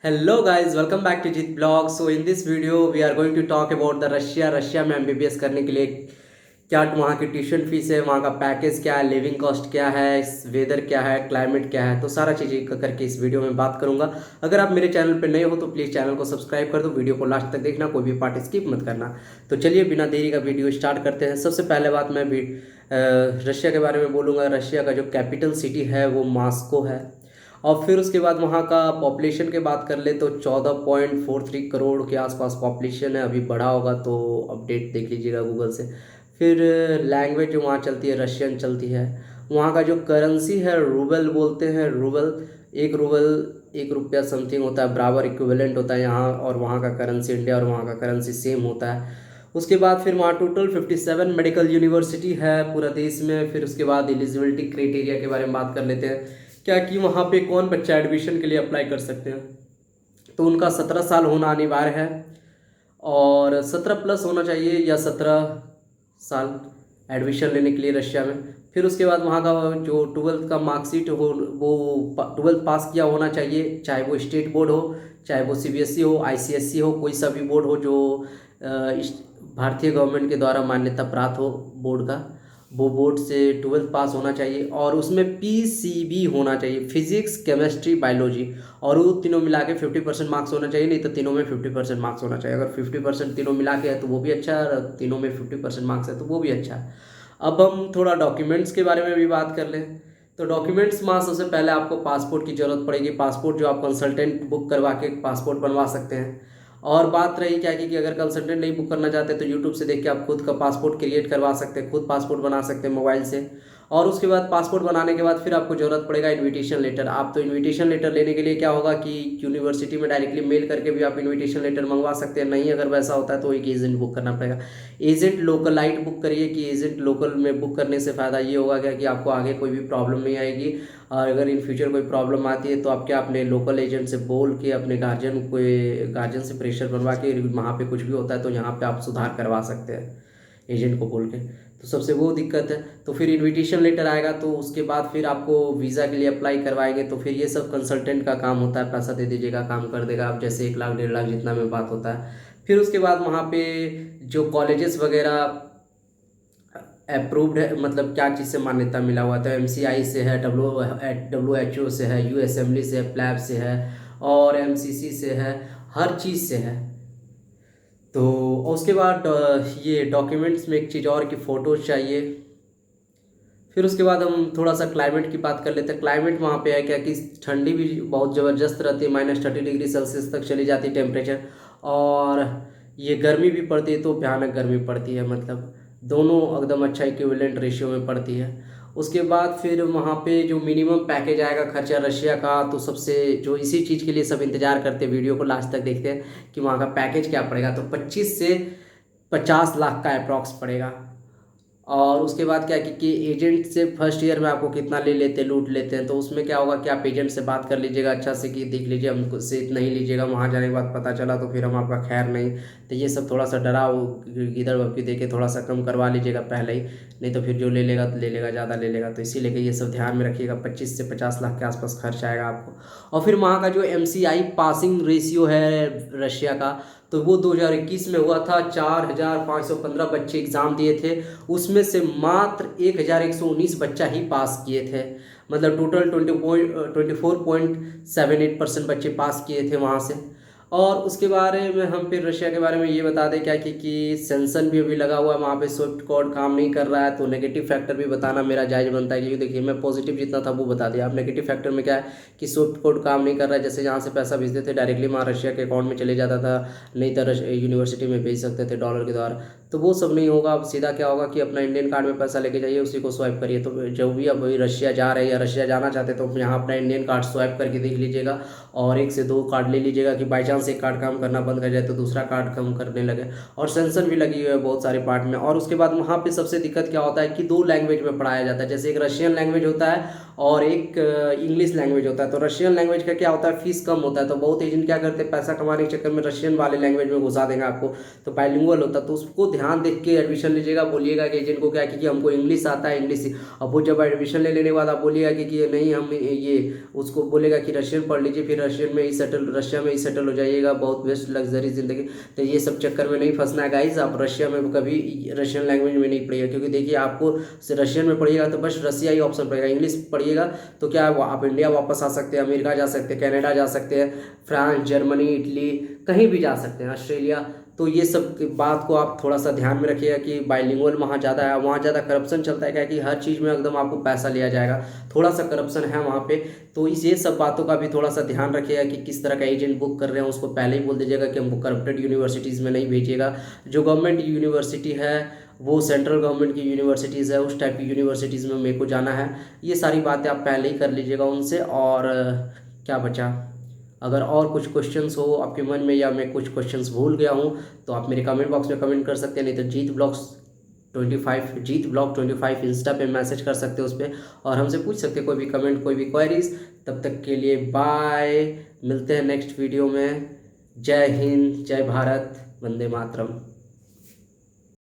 Hello guys, welcome back to Jit Blog. So in this video we are going to talk about the Russia में MBBS करने के लिए क्या वहाँ की ट्यूशन फीस है, वहाँ का पैकेज क्या है, लिविंग कॉस्ट क्या है, वेदर क्या है, क्लाइमेट क्या है, तो सारा चीज़ें करके इस वीडियो में बात करूंगा। अगर आप मेरे चैनल पे नए हो तो प्लीज़ चैनल को सब्सक्राइब कर दो, वीडियो को लास्ट तक देखना, कोई भी पार्ट स्किप मत करना। तो चलिए बिना देरी का वीडियो स्टार्ट करते हैं। सबसे पहले बात मैं भी रशिया के बारे में बोलूँगा। रशिया का जो कैपिटल सिटी है वो मॉस्को है। और फिर उसके बाद वहाँ का पॉपुलेशन की बात कर ले तो 14.43 करोड़ के आसपास पॉपुलेशन है। अभी बढ़ा होगा तो अपडेट देख लीजिएगा गूगल से। फिर लैंग्वेज जो वहाँ चलती है रशियन चलती है। वहाँ का जो करेंसी है रूबल बोलते हैं। रूबल 1 रुपया समथिंग होता है, बराबर इक्विवेलेंट होता है यहाँ और वहाँ का करेंसी। इंडिया और वहाँ का करेंसी सेम होता है। उसके बाद फिर वहाँ टोटल 57 मेडिकल यूनिवर्सिटी है पूरा देश में। फिर उसके बाद एलिजिबिलिटी क्राइटेरिया के बारे में बात कर लेते हैं, क्या कि वहाँ पे कौन बच्चा एडमिशन के लिए अप्लाई कर सकते हैं। तो उनका 17 साल होना अनिवार्य है और 17 प्लस होना चाहिए या 17 साल एडमिशन लेने के लिए रशिया में। फिर उसके बाद वहाँ का जो 12th का मार्कशीट हो वो 12th पास किया होना चाहिए, चाहे वो स्टेट बोर्ड हो, चाहे वो सीबीएसई हो, आईसीएसई हो, कोई सा भी बोर्ड हो जो भारतीय गवर्नमेंट के द्वारा मान्यता प्राप्त हो बोर्ड का, वो बोर्ड से 12th पास होना चाहिए। और उसमें पीसीबी होना चाहिए, फिजिक्स केमिस्ट्री बायोलॉजी, और वो तीनों मिला के 50% मार्क्स होना चाहिए। नहीं तो तीनों में 50% मार्क्स होना चाहिए। अगर 50% तीनों मिला के है तो वो भी अच्छा है, और तीनों में 50% मार्क्स है तो वो भी अच्छा है। अब हम थोड़ा डॉक्यूमेंट्स के बारे में भी बात कर लें। तो डॉक्यूमेंट्स में सबसे पहले आपको पासपोर्ट की ज़रूरत पड़ेगी। पासपोर्ट जो आप कंसल्टेंट बुक करवा के पासपोर्ट बनवा सकते हैं। और बात रही क्या कि अगर कंसल्टेंट नहीं बुक करना चाहते तो यूट्यूब से देख के आप खुद का पासपोर्ट क्रिएट करवा सकते हैं, खुद पासपोर्ट बना सकते हैं मोबाइल से। और उसके बाद पासपोर्ट बनाने के बाद फिर आपको ज़रूरत पड़ेगा इनविटेशन लेटर। आप तो इनविटेशन लेटर लेने के लिए क्या होगा कि यूनिवर्सिटी में डायरेक्टली मेल करके भी आप इनविटेशन लेटर मंगवा सकते हैं। नहीं अगर वैसा होता है तो एक एजेंट बुक करना पड़ेगा। एजेंट लोकलाइट बुक करिए कि एजेंट लोकल में बुक करने से फ़ायदा ये होगा क्या कि आपको आगे कोई भी प्रॉब्लम नहीं आएगी। और अगर इन फ्यूचर कोई प्रॉब्लम आती है तो आप क्या अपने लोकल एजेंट से बोल के अपने गार्जियन से प्रेशर बनवा के वहाँ पे कुछ भी होता है तो यहाँ पे आप सुधार करवा सकते हैं एजेंट को बोल के। तो सबसे वो दिक्कत है। तो फिर इनविटेशन लेटर आएगा तो उसके बाद फिर आपको वीज़ा के लिए अप्लाई करवाएंगे। तो फिर ये सब कंसल्टेंट का काम होता है, पैसा दे दीजिएगा काम कर देगा। आप जैसे 1 लाख 1.5 लाख जितना में बात होता है। फिर उसके बाद वहाँ पे जो कॉलेजेस वगैरह अप्रूव्ड है, मतलब क्या चीज़ से मान्यता मिला हुआ था, एमसीआई से है, डब्ल्यूएचओ से है, यू असेंबली से है, प्लैब से है और एमसीसी से है, हर चीज़ से है। तो उसके बाद ये डॉक्यूमेंट्स में एक चीज़ और की फ़ोटोज़ चाहिए। फिर उसके बाद हम थोड़ा सा क्लाइमेट की बात कर लेते हैं। क्लाइमेट वहाँ पे है क्या कि ठंडी भी बहुत ज़बरदस्त रहती है, -30 डिग्री सेल्सियस तक चली जाती है टेम्परेचर। और ये गर्मी भी पड़ती है तो भयानक गर्मी पड़ती है, मतलब दोनों एकदम अच्छा इक्विवेलेंट रेशियो में पड़ती है। उसके बाद फिर वहाँ पे जो मिनिमम पैकेज आएगा खर्चा रशिया का, तो सबसे जो इसी चीज़ के लिए सब इंतज़ार करते हैं, वीडियो को लास्ट तक देखते हैं कि वहाँ का पैकेज क्या पड़ेगा। तो 25 से 50 लाख का अप्रॉक्स पड़ेगा। और उसके बाद क्या कि एजेंट से फर्स्ट ईयर में आपको कितना ले लेते हैं, लूट लेते हैं। तो उसमें क्या होगा कि आप एजेंट से बात कर लीजिएगा अच्छा से कि देख लीजिए हमको से इतना ही लीजिएगा, वहाँ जाने के बाद पता चला तो फिर हम आपका खैर नहीं। तो ये सब थोड़ा सा डराओ इधर वक्की दे के थोड़ा सा कम करवा लीजिएगा पहले ही, नहीं तो फिर जो ले लेगा तो ले लेगा, ज़्यादा ले लेगा। तो इसीलिए कि ये सब ध्यान में रखिएगा। 25 से 50 लाख के आसपास खर्च आएगा आपको। और फिर वहाँ का जो एमसीआई पासिंग रेशियो है रशिया का, तो वो 2021 में हुआ था। 4515 बच्चे एग्ज़ाम दिए थे, उसमें से मात्र 1119 बच्चा ही पास किए थे। मतलब टोटल 24.78% बच्चे पास किए थे वहाँ से। और उसके बारे में हम फिर रशिया के बारे में ये बता दें क्या कि सेंसन भी अभी लगा हुआ है वहाँ पे, स्विफ्ट कोड काम नहीं कर रहा है। तो नेगेटिव फैक्टर भी बताना मेरा जायज़ बनता है, क्योंकि देखिए मैं पॉजिटिव जितना था वो बता दिया। अब नेगेटिव फैक्टर में क्या है कि स्विफ्ट कोड काम नहीं कर रहा है। जैसे जहाँ से पैसा भेजते थे डायरेक्टली वहाँ रशिया के अकाउंट में चले जाता था, नहीं तो यूनिवर्सिटी में भेज सकते थे डॉलर के द्वारा। तो वो सब नहीं होगा। अब सीधा क्या होगा कि अपना इंडियन कार्ड में पैसा लेके जाइए, उसी को स्वाइप करिए। तो जब भी अब रशिया जा रहे हैं या रशिया जाना चाहते हैं तो यहाँ अपना इंडियन कार्ड स्वाइप करके देख लीजिएगा और 1 से 2 कार्ड ले लीजिएगा कि बाई चांस एक कार्ड काम करना बंद कर जाए तो दूसरा कार्ड काम करने लगे। और सेंसन भी लगी हुई है बहुत सारे पार्ट में। और उसके बाद वहाँ पे सबसे दिक्कत क्या होता है कि 2 लैंग्वेज में पढ़ाया जाता है। जैसे एक रशियन लैंग्वेज होता है और एक इंग्लिश लैंग्वेज होता है। तो रशियन लैंग्वेज का क्या होता है, फीस कम होता है, तो बहुत एजेंट क्या करते हैं, पैसा कमाने के चक्कर में रशियन वाले लैंग्वेज में घुसा देंगे आपको, तो बाइलिंगुअल होता है। तो उसको ध्यान देख के एडमिशन लीजिएगा। बोलिएगा कि एजेंट को क्या कि हमको इंग्लिश आता है, इंग्लिश। अब वो जब एडमिशन लेने के बाद आप बोलिएगा कि नहीं हम ये, उसको बोलेगा कि रशियन पढ़ लीजिए, फिर रशियन में ही सेटल, रशिया में ही सेटल हो जाइएगा, बहुत बेस्ट लग्जरी जिंदगी। तो ये सब चक्कर में नहीं फंसना है गाइज। आप रशिया में कभी रशियन लैंग्वेज में नहीं पढ़िएगा, क्योंकि देखिए आपको रशियन में पढ़िएगा तो बस रसिया ही ऑप्शन पड़ेगा। इंग्लिश पढ़िएगा तो क्या है, आप इंडिया वापस आ सकते हैं, अमेरिका जा सकते हैं, कनाडा जा सकते हैं, फ्रांस, जर्मनी, इटली, कहीं भी जा सकते हैं, ऑस्ट्रेलिया। तो ये सब बात को आप थोड़ा सा ध्यान में रखिएगा कि बाइलिंगुअल वहाँ ज़्यादा है, वहाँ ज़्यादा करप्शन चलता है, क्या कि हर चीज़ में एकदम आपको पैसा लिया जाएगा, थोड़ा सा करप्शन है वहाँ पे। तो इस ये सब बातों का भी थोड़ा सा ध्यान रखिएगा कि किस तरह का एजेंट बुक कर रहे हैं, उसको पहले ही बोल दीजिएगा कि हमको करप्टेड यूनिवर्सिटीज़ में नहीं भेजिएगा। जो गवर्नमेंट यूनिवर्सिटी है वो सेंट्रल गवर्नमेंट की यूनिवर्सिटीज़ है, उस टाइप की यूनिवर्सिटीज़ में मेरे को जाना है। ये सारी बातें आप पहले ही कर लीजिएगा उनसे। और क्या बचा, अगर और कुछ क्वेश्चंस हो आपके मन में या मैं कुछ क्वेश्चंस भूल गया हूँ तो आप मेरे कमेंट बॉक्स में कमेंट कर सकते हैं, नहीं तो जीत ब्लॉग 25 इंस्टा पे मैसेज कर सकते हो उस पर, और हमसे पूछ सकते हैं कोई भी कमेंट, कोई भी क्वेरीज। तब तक के लिए बाय, मिलते हैं नेक्स्ट वीडियो में। जय हिंद, जय भारत, वंदे मातरम।